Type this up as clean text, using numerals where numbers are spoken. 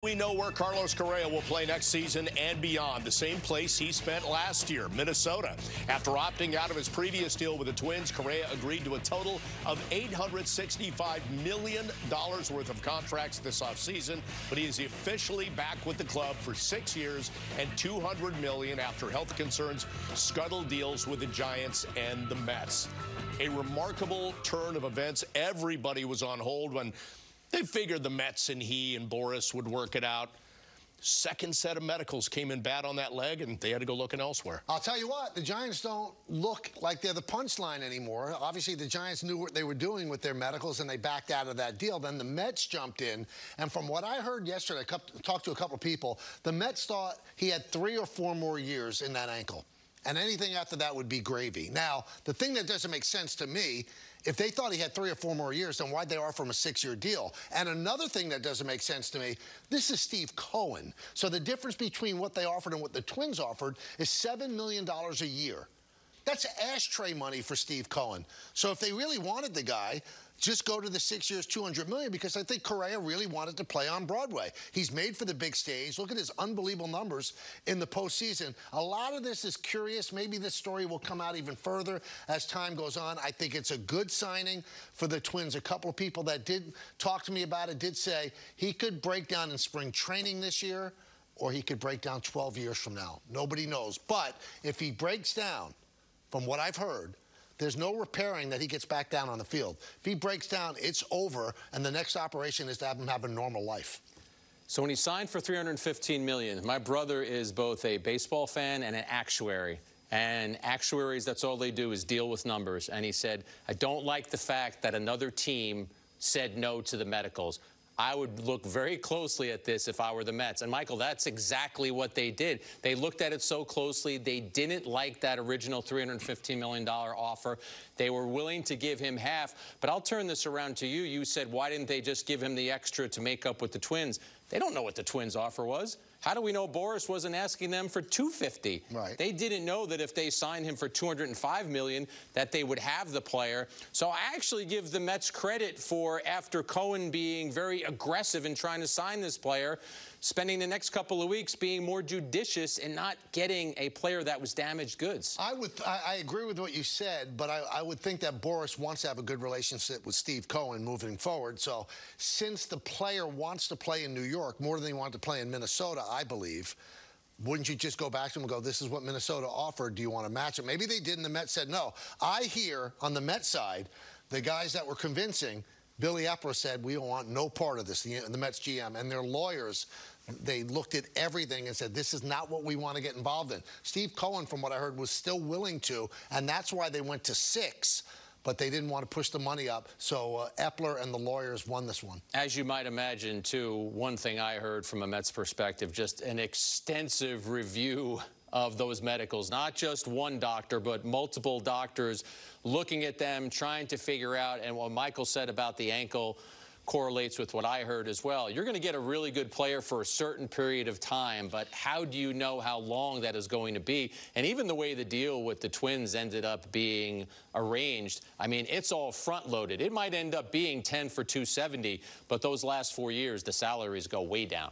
We know where Carlos Correa will play next season and beyond, the same place he spent last year, Minnesota. After opting out of his previous deal with the Twins, Correa agreed to a total of $865 million worth of contracts this offseason, but he is officially back with the club for 6 years and $200 million after health concerns scuttled deals with the Giants and the Mets. A remarkable turn of events. Everybody was on hold when they figured the Mets and he and Boris would work it out. Second set of medicals came in bad on that leg, and they had to go looking elsewhere. I'll tell you what, the Giants don't look like they're the punchline anymore. Obviously, the Giants knew what they were doing with their medicals, and they backed out of that deal. Then the Mets jumped in, and from what I heard yesterday, I talked to a couple of people, the Mets thought he had 3 or 4 more years in that ankle, and anything after that would be gravy. Now, the thing that doesn't make sense to me, if they thought he had 3 or 4 more years, then why'd they offer him a 6-year deal? And another thing that doesn't make sense to me, this is Steve Cohen. So the difference between what they offered and what the Twins offered is $7 million a year. That's ashtray money for Steve Cohen. So if they really wanted the guy, just go to the 6 years, $200 million, because I think Correa really wanted to play on Broadway. He's made for the big stage. Look at his unbelievable numbers in the postseason. A lot of this is curious. Maybe this story will come out even further as time goes on. I think it's a good signing for the Twins. A couple of people that did talk to me about it did say he could break down in spring training this year, or he could break down 12 years from now. Nobody knows. But if he breaks down, from what I've heard, there's no repairing that he gets back down on the field. If he breaks down, it's over, and the next operation is to have him have a normal life. So when he signed for $315 million, my brother is both a baseball fan and an actuary. And actuaries, that's all they do is deal with numbers. And he said, I don't like the fact that another team said no to the medicals. I would look very closely at this if I were the Mets. And, Michael, that's exactly what they did. They looked at it so closely. They didn't like that original $315 million offer. They were willing to give him half. But I'll turn this around to you. You said, why didn't they just give him the extra to make up with the Twins? They don't know what the Twins' offer was. How do we know Boris wasn't asking them for $250? Right. They didn't know that if they signed him for $205 million, that they would have the player. So I actually give the Mets credit for, after Cohen being very aggressive in trying to sign this player, spending the next couple of weeks being more judicious and not getting a player that was damaged goods. I agree with what you said, but I would think that Boris wants to have a good relationship with Steve Cohen moving forward. So since the player wants to play in New York more than he wanted to play in Minnesota, I believe, wouldn't you just go back to him and go, this is what Minnesota offered, do you want to match it? Maybe they did and the Mets said no. I hear on the Mets side, the guys that were convincing, Billy Epler said, we don't want no part of this, the Mets GM. And their lawyers, they looked at everything and said, this is not what we want to get involved in. Steve Cohen, from what I heard, was still willing to, and that's why they went to 6. But they didn't want to push the money up, so Epler and the lawyers won this one. As you might imagine, too, one thing I heard from a Mets perspective, just an extensive review of those medicals. Not just one doctor, but multiple doctors looking at them, trying to figure out, and what Michael said about the ankle correlates with what I heard as well. You're going to get a really good player for a certain period of time, but how do you know how long that is going to be? And even the way the deal with the Twins ended up being arranged, I mean, it's all front-loaded. It might end up being 10 for $270, but those last 4 years, the salaries go way down.